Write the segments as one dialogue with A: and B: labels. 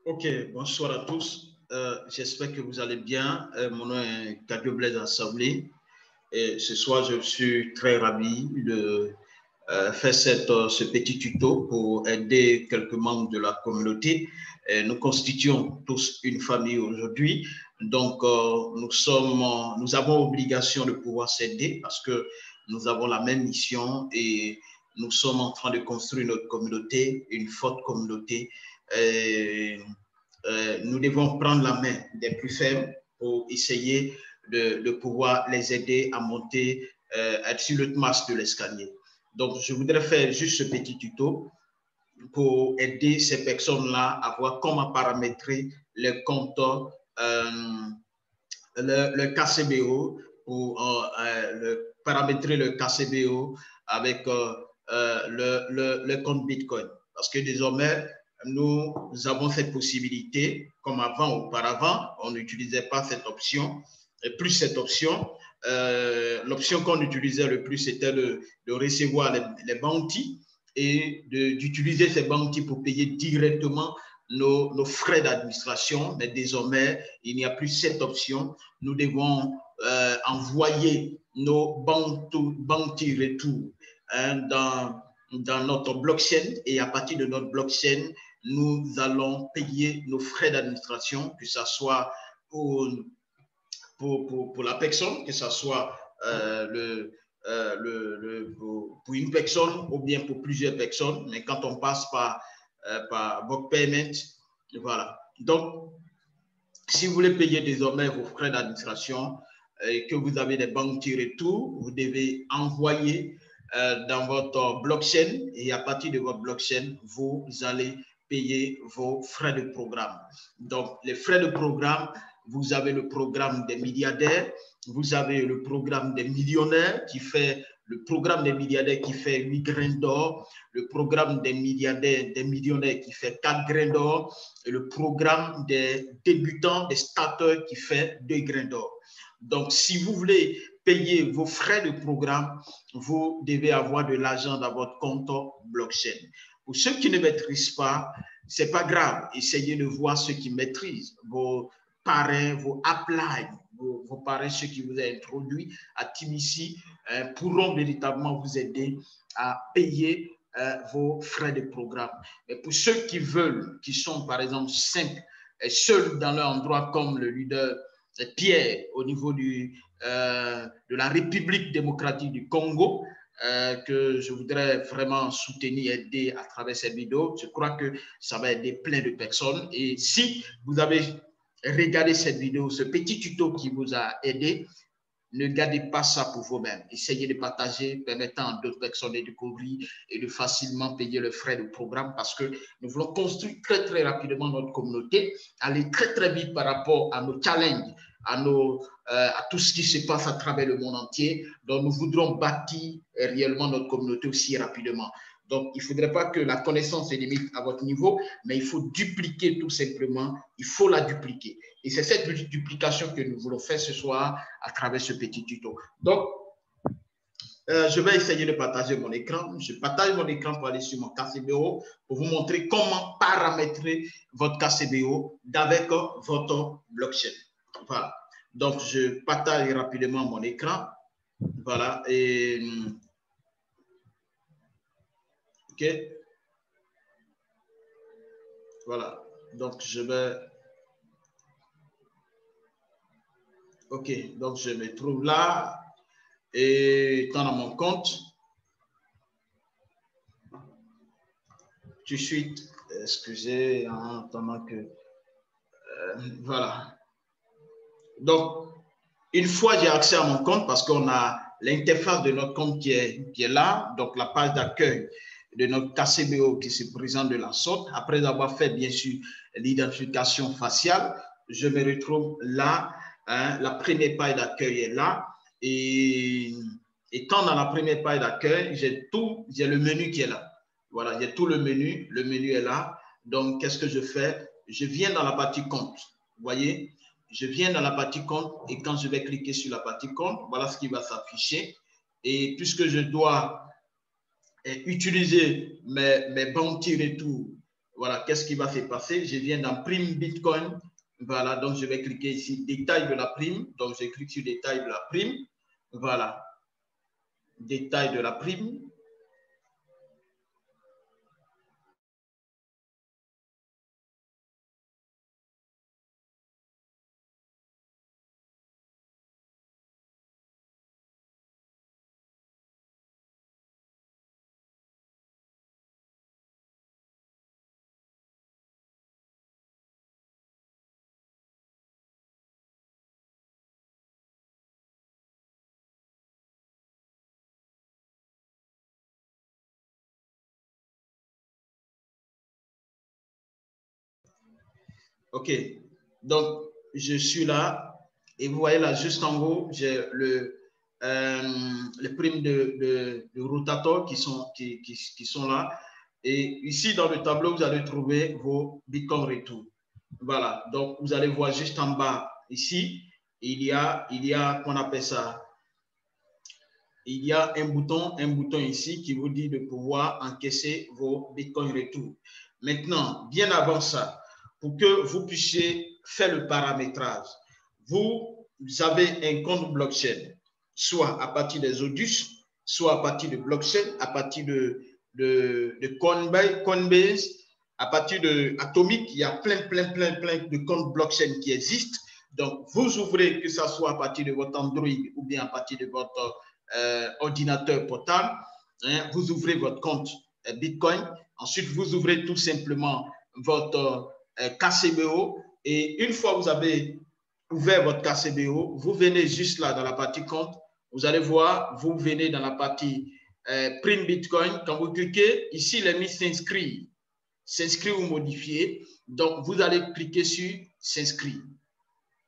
A: Ok, bonsoir à tous. J'espère que vous allez bien. Mon nom est Kadio Blaise Assemblée. Et ce soir, je suis très ravi de faire ce petit tuto pour aider quelques membres de la communauté. Nous constituons tous une famille aujourd'hui. Donc, nous avons obligation de pouvoir s'aider parce que nous avons la même mission et nous sommes en train de construire notre communauté, une forte communauté. Nous devons prendre la main des plus faibles pour essayer de pouvoir les aider à monter sur le marche de l'escalier. Donc, je voudrais faire juste ce petit tuto pour aider ces personnes-là à voir comment paramétrer les comptes, le KCBO, pour paramétrer le KCBO avec le compte Bitcoin. Parce que désormais, nous avons cette possibilité, comme auparavant, on n'utilisait pas cette option. Et plus cette option, l'option qu'on utilisait le plus, c'était de recevoir les bounties et d'utiliser ces bounties pour payer directement nos frais d'administration. Mais désormais, il n'y a plus cette option. Nous devons envoyer nos bounty retours dans notre blockchain, et à partir de notre blockchain, nous allons payer nos frais d'administration, que ce soit pour la personne, que ce soit pour une personne ou bien pour plusieurs personnes, mais quand on passe par Block Payment, voilà. Donc, si vous voulez payer désormais vos frais d'administration et que vous avez des bounty retours, vous devez envoyer dans votre blockchain, et à partir de votre blockchain, vous allez payer vos frais de programme. Donc, les frais de programme, vous avez le programme des milliardaires, vous avez le programme des millionnaires qui fait le programme des milliardaires qui fait 8 grains d'or, le programme des milliardaires, des millionnaires qui fait 4 grains d'or, et le programme des débutants, des starters qui fait 2 grains d'or. Donc, si vous voulez payer vos frais de programme, vous devez avoir de l'argent dans votre compte blockchain. Pour ceux qui ne maîtrisent pas, ce n'est pas grave. Essayez de voir ceux qui maîtrisent. Vos parrains, vos uplines, vos parrains, ceux qui vous ont introduit à Timici, pourront véritablement vous aider à payer vos frais de programme. Mais pour ceux qui veulent, qui sont par exemple simples et seuls dans leur endroit, comme le leader Pierre au niveau de la République démocratique du Congo, que je voudrais vraiment soutenir et aider à travers cette vidéo. Je crois que ça va aider plein de personnes. Et si vous avez regardé cette vidéo, ce petit tuto qui vous a aidé, ne gardez pas ça pour vous-même. Essayez de partager, permettant à d'autres personnes de découvrir et de facilement payer le frais de programme, parce que nous voulons construire très, très rapidement notre communauté, aller très, très vite par rapport à nos challenges, à tout ce qui se passe à travers le monde entier. Donc, nous voudrons bâtir réellement notre communauté aussi rapidement. Donc, il ne faudrait pas que la connaissance se limite à votre niveau, mais il faut dupliquer tout simplement. Il faut la dupliquer. Et c'est cette duplication que nous voulons faire ce soir à travers ce petit tuto. Donc, je vais essayer de partager mon écran. Je partage mon écran pour aller sur mon KCBO pour vous montrer comment paramétrer votre KCBO avec votre blockchain. Voilà. Donc, je partage rapidement mon écran. Voilà. Et OK. Voilà. Donc, je vais... OK. Donc, je me trouve là. Et étant dans mon compte, tout de suite, excusez, en attendant que... voilà. Donc, une fois j'ai accès à mon compte, parce qu'on a l'interface de notre compte qui est là, donc la page d'accueil de notre KCBO qui se présente de la sorte. Après avoir fait, bien sûr, l'identification faciale, je me retrouve là. Hein, la première page d'accueil est là. Et étant dans la première page d'accueil, j'ai le menu qui est là. Voilà, j'ai tout le menu est là. Donc, qu'est-ce que je fais? Je viens dans la partie compte. Vous voyez? Je viens dans la partie compte et quand je vais cliquer sur la partie compte, voilà ce qui va s'afficher. Et puisque je dois utiliser mes bounty retours, voilà, qu'est-ce qui va se passer? Je viens dans prime Bitcoin. Voilà, donc je vais cliquer ici, détail de la prime. Donc, je clique sur détail de la prime. Voilà, détail de la prime. OK. Donc, je suis là. Et vous voyez là, juste en haut, j'ai les primes de Rotator qui sont là. Et ici, dans le tableau, vous allez trouver vos Bitcoin Retour. Voilà. Donc, vous allez voir juste en bas, ici, il y a qu'on appelle ça, il y a un bouton ici qui vous dit de pouvoir encaisser vos Bitcoin Retour. Maintenant, bien avant ça, pour que vous puissiez faire le paramétrage, vous avez un compte blockchain, soit à partir des Odus, soit à partir de blockchain, à partir de Coinbase, à partir de Atomic, il y a plein de comptes blockchain qui existent. Donc, vous ouvrez, que ce soit à partir de votre Android ou bien à partir de votre ordinateur portable, hein, vous ouvrez votre compte Bitcoin. Ensuite, vous ouvrez tout simplement votre KCBO. Et une fois que vous avez ouvert votre KCBO, vous venez juste là dans la partie compte. Vous allez voir, vous venez dans la partie print Bitcoin. Quand vous cliquez, ici, il est mis s'inscrire. S'inscrire ou modifier. Donc, vous allez cliquer sur s'inscrire.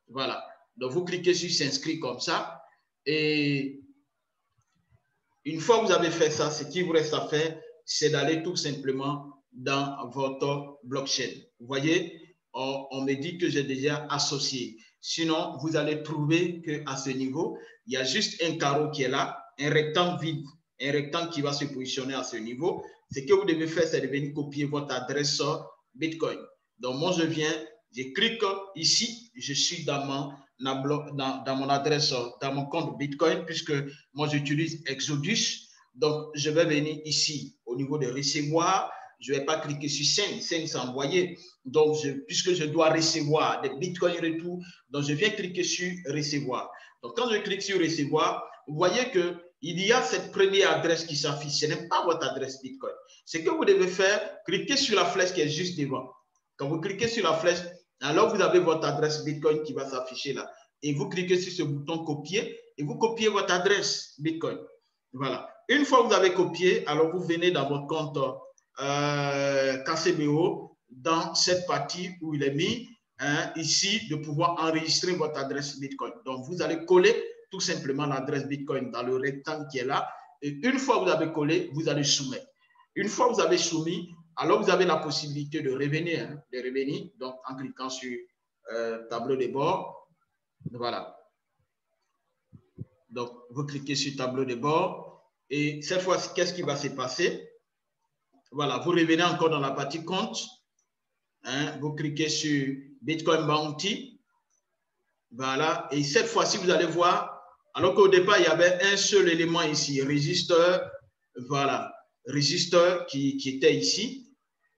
A: Voilà. Donc, vous cliquez sur s'inscrire comme ça. Et une fois que vous avez fait ça, ce qui vous reste à faire, c'est d'aller tout simplement dans votre blockchain. Vous voyez, on me dit que j'ai déjà associé. Sinon, vous allez trouver qu'à ce niveau, il y a juste un carreau qui est là, un rectangle vide, un rectangle qui va se positionner à ce niveau. Ce que vous devez faire, c'est de venir copier votre adresse Bitcoin. Donc, moi, je viens, je clique ici, je suis dans mon adresse, dans mon compte Bitcoin, puisque moi, j'utilise Exodus. Donc, je vais venir ici au niveau de recevoir. Je ne vais pas cliquer sur 5. 5, c'est envoyé. Donc, puisque je dois recevoir des Bitcoin retour, donc je viens cliquer sur recevoir. Donc, quand je clique sur recevoir, vous voyez qu'il y a cette première adresse qui s'affiche. Ce n'est pas votre adresse Bitcoin. Ce que vous devez faire, cliquez sur la flèche qui est juste devant. Quand vous cliquez sur la flèche, alors vous avez votre adresse Bitcoin qui va s'afficher là. Et vous cliquez sur ce bouton copier et vous copiez votre adresse Bitcoin. Voilà. Une fois que vous avez copié, alors vous venez dans votre compte KCBO, dans cette partie où il est mis, hein, ici, de pouvoir enregistrer votre adresse Bitcoin. Donc, vous allez coller tout simplement l'adresse Bitcoin dans le rectangle qui est là. Et une fois que vous avez collé, vous allez soumettre. Une fois que vous avez soumis, alors vous avez la possibilité de revenir, hein, donc en cliquant sur tableau de bord. Voilà. Donc, vous cliquez sur tableau de bord et cette fois, qu'est-ce qui va se passer? Voilà, vous revenez encore dans la partie compte. Hein, vous cliquez sur Bitcoin Bounty. Voilà, et cette fois-ci, vous allez voir, alors qu'au départ, il y avait un seul élément ici, register. Voilà, register qui était ici.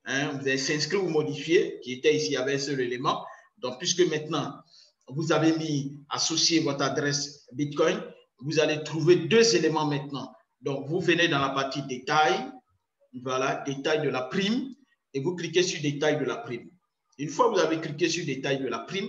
A: Hein, vous allez s'inscrire ou modifier, qui était ici, il y avait un seul élément. Donc, puisque maintenant, vous avez mis, associé votre adresse Bitcoin, vous allez trouver deux éléments maintenant. Donc, vous venez dans la partie détail, voilà, détail de la prime, et vous cliquez sur détail de la prime. Une fois que vous avez cliqué sur détail de la prime,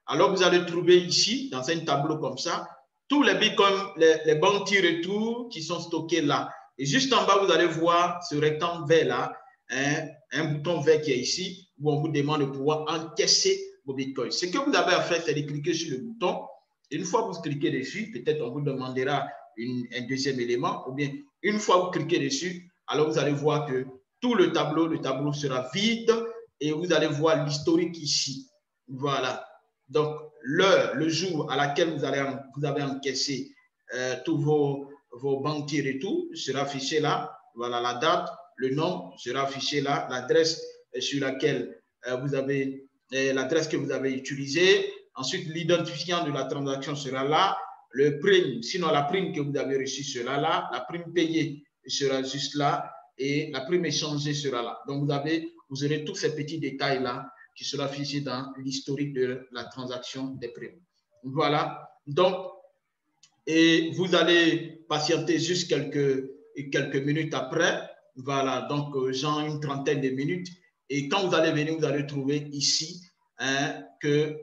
A: alors vous allez trouver ici, dans un tableau comme ça, tous les bitcoins, les bounty retours qui sont stockés là. Et juste en bas, vous allez voir ce rectangle vert là, hein, un bouton vert qui est ici, où on vous demande de pouvoir encaisser vos bitcoins. Ce que vous avez à faire, c'est de cliquer sur le bouton. Et une fois que vous cliquez dessus, peut-être on vous demandera un deuxième élément, ou bien une fois que vous cliquez dessus, alors vous allez voir que tout le tableau sera vide et vous allez voir l'historique ici. Voilà. Donc, l'heure, le jour à laquelle vous avez encaissé tous vos banquiers et tout sera affiché là. Voilà, la date, le nom sera affiché là, l'adresse sur laquelle vous avez l'adresse que vous avez utilisée. Ensuite, l'identifiant de la transaction sera là. Le prime, sinon la prime que vous avez reçue sera là. La prime payée sera juste là. Et la prime échangée sera là. Donc, vous aurez tous ces petits détails-là qui seront affichés dans l'historique de la transaction des primes. Voilà. Donc, et vous allez patienter juste quelques minutes après. Voilà, donc genre une trentaine de minutes. Et quand vous allez venir, vous allez trouver ici que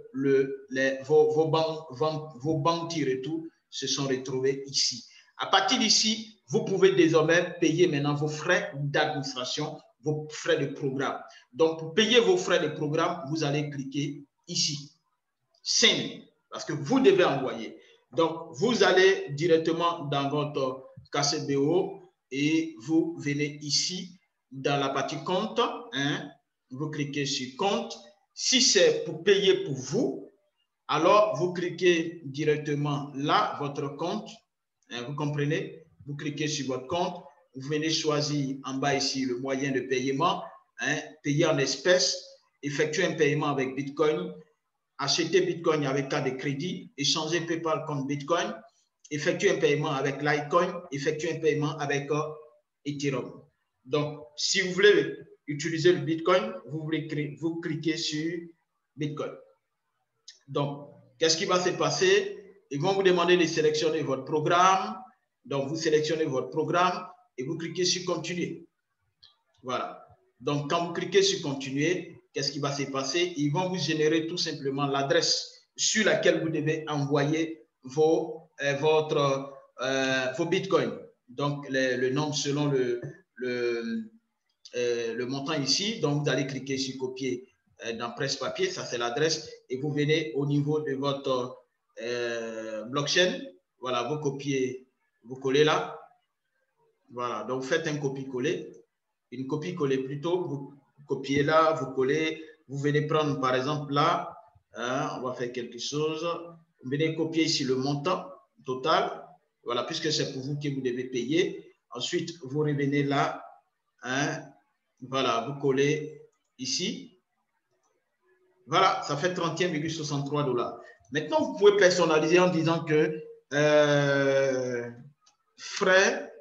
A: vos banques tir et tout se sont retrouvés ici. À partir d'ici, vous pouvez désormais payer maintenant vos frais d'administration, vos frais de programme. Donc, pour payer vos frais de programme, vous allez cliquer ici. Send, parce que vous devez envoyer. Donc, vous allez directement dans votre KCBO et vous venez ici dans la partie compte. Vous cliquez sur compte. Si c'est pour payer pour vous, alors vous cliquez directement là, votre compte. Vous comprenez? Vous cliquez sur votre compte. Vous venez choisir en bas ici le moyen de paiement. Payer en espèces, effectuer un paiement avec Bitcoin, acheter Bitcoin avec carte de crédit, échanger PayPal contre Bitcoin, effectuer un paiement avec Litecoin, effectuer un paiement avec Ethereum. Donc, si vous voulez utiliser le Bitcoin, vous cliquez sur Bitcoin. Donc, qu'est-ce qui va se passer? Ils vont vous demander de sélectionner votre programme. Donc, vous sélectionnez votre programme et vous cliquez sur Continuer. Voilà. Donc, quand vous cliquez sur Continuer, qu'est-ce qui va se passer? Ils vont vous générer tout simplement l'adresse sur laquelle vous devez envoyer vos bitcoins. Donc, le nombre selon le montant ici. Donc, vous allez cliquer sur Copier dans presse-papier. Ça, c'est l'adresse. Et vous venez au niveau de votre blockchain. Voilà, vous copiez, vous collez là. Voilà, donc vous faites un copier-coller. Une copie-coller plutôt, vous copiez là, vous collez, vous venez prendre par exemple là, on va faire quelque chose, vous venez copier ici le montant total, voilà, puisque c'est pour vous que vous devez payer. Ensuite, vous revenez là, voilà, vous collez ici. Voilà, ça fait 31,63 $. Maintenant, vous pouvez personnaliser en disant que frais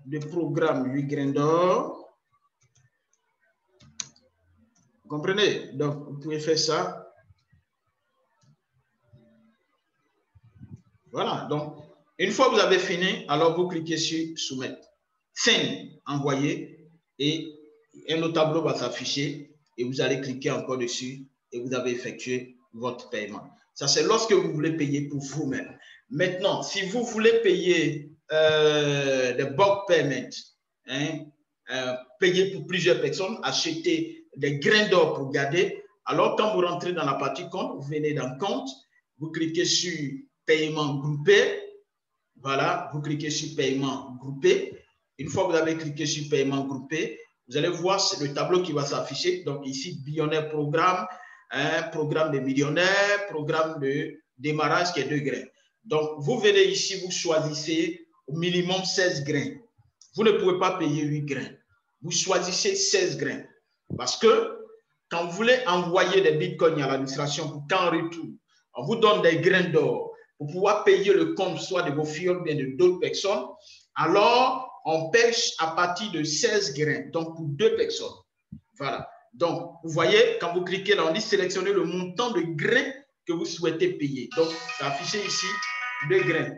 A: de programme 8 grains d'or. Vous comprenez? Donc, vous pouvez faire ça. Voilà. Donc, une fois que vous avez fini, alors vous cliquez sur Soumettre. Send, envoyer, et un autre tableau va s'afficher et vous allez cliquer encore dessus et vous avez effectué votre paiement. Ça, c'est lorsque vous voulez payer pour vous-même. Maintenant, si vous voulez payer des bulk payments, payer pour plusieurs personnes, acheter des grains d'or pour garder, alors quand vous rentrez dans la partie compte, vous venez dans compte, vous cliquez sur paiement groupé, voilà, vous cliquez sur paiement groupé. Une fois que vous avez cliqué sur paiement groupé, vous allez voir le tableau qui va s'afficher. Donc ici, billionnaire programme, programme de millionnaire, programme de démarrage qui est 2 grains. Donc, vous venez ici, vous choisissez au minimum 16 grains. Vous ne pouvez pas payer 8 grains. Vous choisissez 16 grains. Parce que quand vous voulez envoyer des bitcoins à l'administration pour qu'en retour, on vous donne des grains d'or pour pouvoir payer le compte soit de vos filles ou bien de d'autres personnes, alors on pêche à partir de 16 grains, donc pour 2 personnes. Voilà. Donc, vous voyez, quand vous cliquez là, on dit sélectionner le montant de grains que vous souhaitez payer. Donc, c'est affiché ici 2 grains.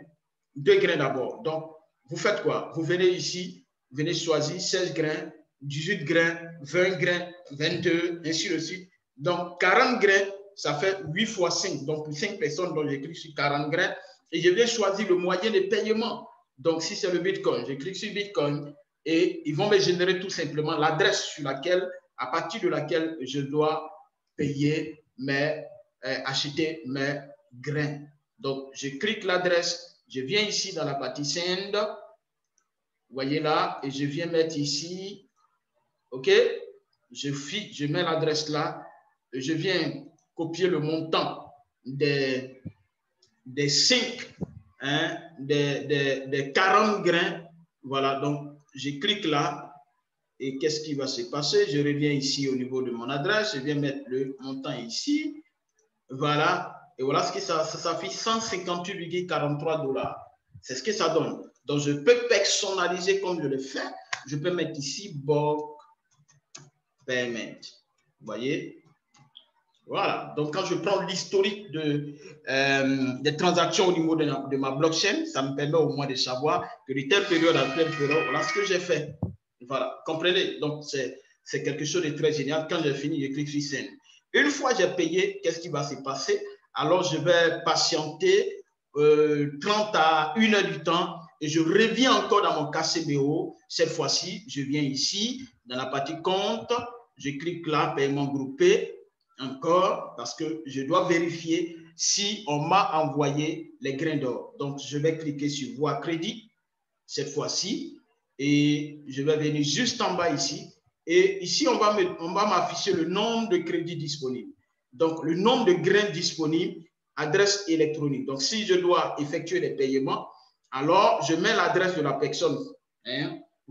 A: 2 grains d'abord. Donc, vous faites quoi? Vous venez ici, vous venez choisir 16 grains, 18 grains, 20 grains, 22, ainsi de suite. Donc, 40 grains, ça fait 8 fois 5. Donc, pour 5 personnes, donc je clique sur 40 grains et je vais choisir le moyen de paiement. Donc, si c'est le Bitcoin, je clique sur Bitcoin et ils vont me générer tout simplement l'adresse sur laquelle, à partir de laquelle je dois payer acheter mes grains. Donc, je clique l'adresse, je viens ici dans la partie Send, vous voyez là, et je viens mettre ici, OK, je mets l'adresse là, et je viens copier le montant des 5, des 40 grains, voilà, donc je clique là, Et qu'est-ce qui va se passer? Je reviens ici au niveau de mon adresse. Je viens mettre le montant ici. Voilà. Et voilà ce que ça s'affiche, 158,43 $. C'est ce que ça donne. Donc, je peux personnaliser comme je le fais. Je peux mettre ici bulk payment. Vous voyez? Voilà. Donc, quand je prends l'historique des transactions au niveau de ma blockchain, ça me permet au moins de savoir que de telle période à telle période, voilà ce que j'ai fait. Voilà. Comprenez? Donc, c'est quelque chose de très génial. Quand j'ai fini, je clique sur Send. Une fois que j'ai payé, qu'est-ce qui va se passer? Alors, je vais patienter 30 à 1 heure du temps et je reviens encore dans mon KCBO. Cette fois-ci, je viens ici, dans la partie compte, je clique là, paiement groupé, encore, parce que je dois vérifier si on m'a envoyé les grains d'or. Donc, je vais cliquer sur Voir crédit, cette fois-ci, et je vais venir juste en bas ici. Et ici, on va m'afficher le nombre de crédits disponibles. Donc, le nombre de grains disponibles, adresse électronique. Donc, si je dois effectuer les paiements, alors je mets l'adresse de la personne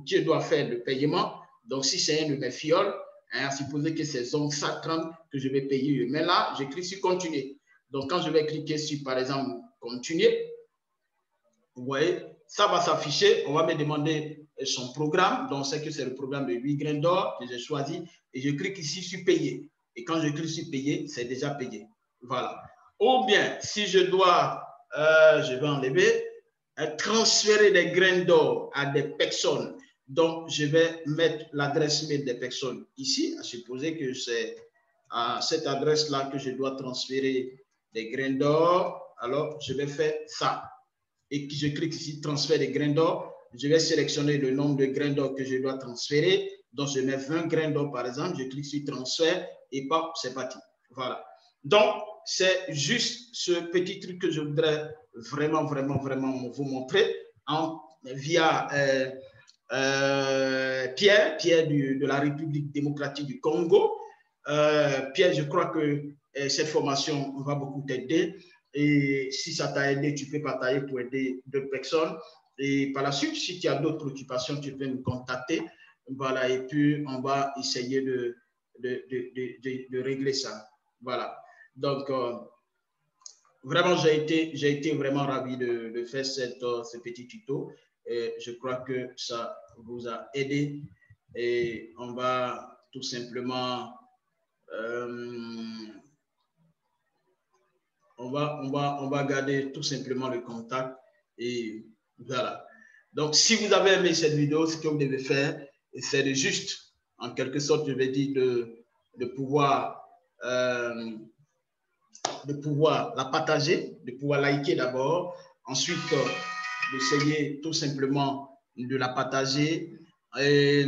A: qui doit faire le paiement. Donc, si c'est un de mes fioles, à supposer que c'est Zong Satran que je vais payer. Mais là, je clique sur Continuer. Donc, quand je vais cliquer sur, par exemple, Continuer, vous voyez, ça va s'afficher. On va me demander son programme. Donc, c'est que c'est le programme de 8 grains d'or que j'ai choisi. Et je clique ici sur Payer. Et quand je clique sur Payer, c'est déjà payé. Voilà. Ou bien, si je dois, je vais enlever, transférer des grains d'or à des personnes. Donc, je vais mettre l'adresse mail des personnes ici, à supposer que c'est à cette adresse-là que je dois transférer des grains d'or. Alors, je vais faire ça. Et je clique ici, transfert des grains d'or. Je vais sélectionner le nombre de grains d'or que je dois transférer. Donc, je mets 20 grains d'or, par exemple. Je clique sur transfert et pop, c'est parti. Voilà. Donc, c'est juste ce petit truc que je voudrais vraiment vous montrer via Pierre de la République démocratique du Congo. Pierre, je crois que cette formation va beaucoup t'aider. Et si ça t'a aidé, tu peux partager pour aider d'autres personnes. Et par la suite, si tu as d'autres préoccupations, tu peux nous contacter. Voilà, et puis on va essayer de régler ça. Voilà. Donc, vraiment, j'ai été vraiment ravi de faire ce petit tuto. Et je crois que ça vous a aidé. Et on va tout simplement... on va garder tout simplement le contact et voilà. Donc, si vous avez aimé cette vidéo, ce que vous devez faire, c'est de juste, en quelque sorte, je vais dire, de pouvoir la partager, de pouvoir liker d'abord, ensuite d'essayer tout simplement de la partager et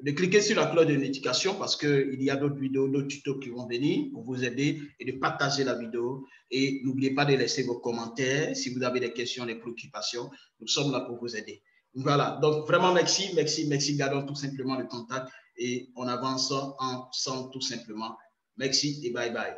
A: de cliquer sur la cloche de notification parce qu'il y a d'autres vidéos, d'autres tutos qui vont venir pour vous aider et de partager la vidéo. Et n'oubliez pas de laisser vos commentaires si vous avez des questions, des préoccupations. Nous sommes là pour vous aider. Voilà, donc vraiment merci. Gardons tout simplement le contact et on avance ensemble tout simplement. Merci et bye bye.